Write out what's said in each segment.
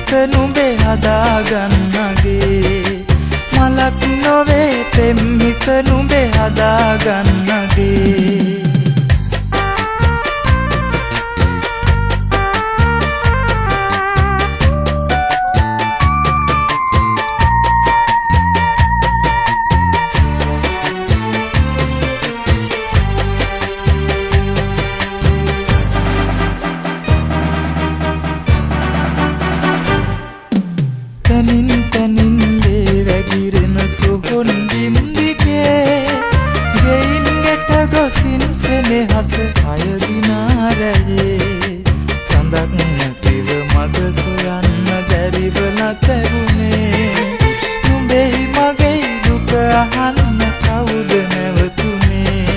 හිත නුඹේ හදාගන්නගේ මලක් නොවේ පෙම් හිත නුඹේ හදාගන්නගේ හස අය දිනාරයේ සඳක් නැතිව මග සොයන්න බැරිව නැතරුනේ නුඹේ මගේ දුක අහන්න කවුද නැවතුනේ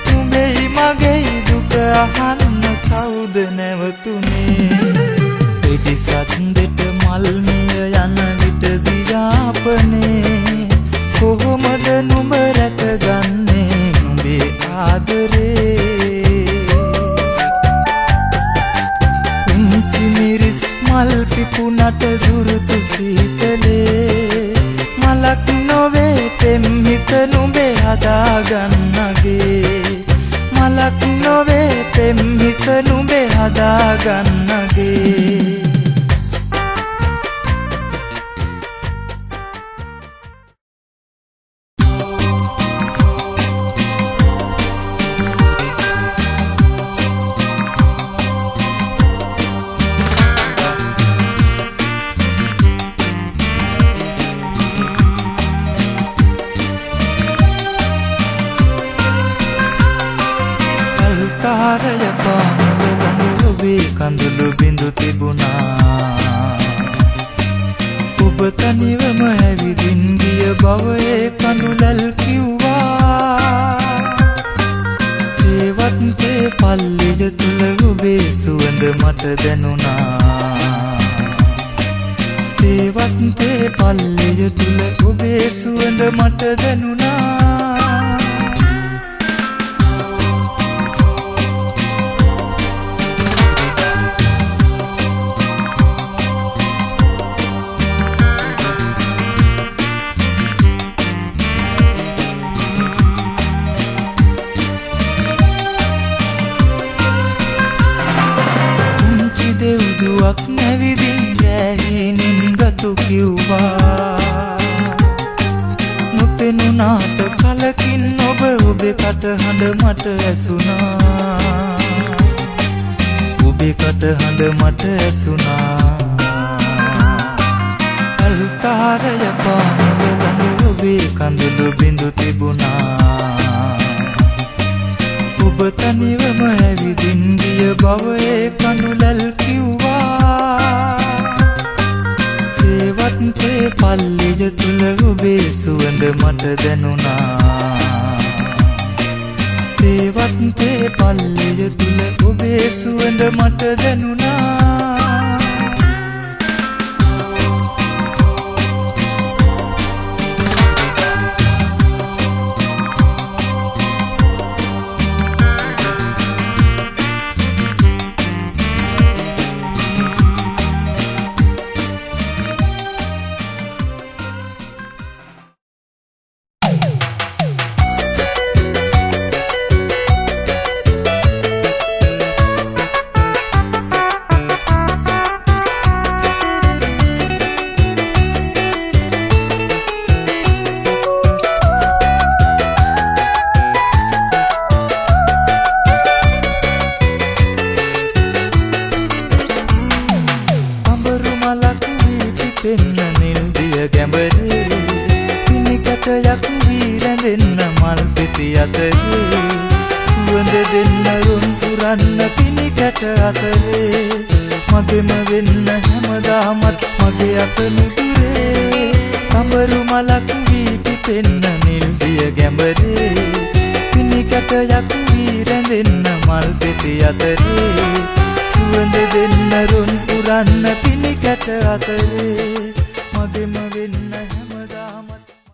නුඹේ මගේ දුක අහන්න කවුද නැවතුනේ පිටිසත් දෙට මල් මිය යන විට දියාපනේ කොහොමද නුඹ රැකගන්නේ නුඹේ ආදරේ පුංචි මිරිස් මල් පිපුණට දුරුතු සීතලේ මලක් නොවේ පෙම් හිත නුඹේ හදාගන්නගේ මලක් නොවේ පෙම් හිත නුඹේ හදාගන්නගේ තාරය පානවලඟ ඔබේ කඳුළු බිඳු තිබුණා ඔබ තනිවම ඇවිදින් ගිය බවයේ කඳුළල් කිව්වා ඒවත් තේ පල්ලිය තුල ඔබේ සුවඳ මට දැනුණා ඒවත් තේ පල්ලිය තුල ඔබේ සුවඳ මට දැනුණා දෙව්දුවක් නැවිදින් ගෑහිනින් ගතු කිව්වා නොපෙනුනාට කලකින් ඔබ ඔබේ කටහඬ මට ඇසුණා ඔබේ කටහඬ මට ඇසුණා අල්තාරය පානවලඟ ඔබේ කඳුළු බිඳු තිබුණා ඔබ තනිවම ඇවිදින් ගිය බවයේ කඳුළල් කිව්වා ඒවත් තේ පල්ලිය තුල ඔබේ සුවඳ මට දැනුණා ඒවත් තේ පල්ලිය තුල ඔබේ සුවඳ මට දැනුණා ගැඹරේ පිනිකටයක් වීරඳෙන්න මල් පෙති අතරේ සුවඳ දෙන්න රුන් පුරන්න පිනිකට අතරේ මගෙම වෙන්න හැමදාමත් මගේ අත නුදුරේ කඹරු මලක් වී පිපෙන්න නිල් දිය ගැඹරේ පිනිකටයක් වීරඳෙන්න මල් පෙති අතරේ සුවඳ දෙන්න රුන් පුරන්න පිනිකට අතරේ මගෙම වෙන්න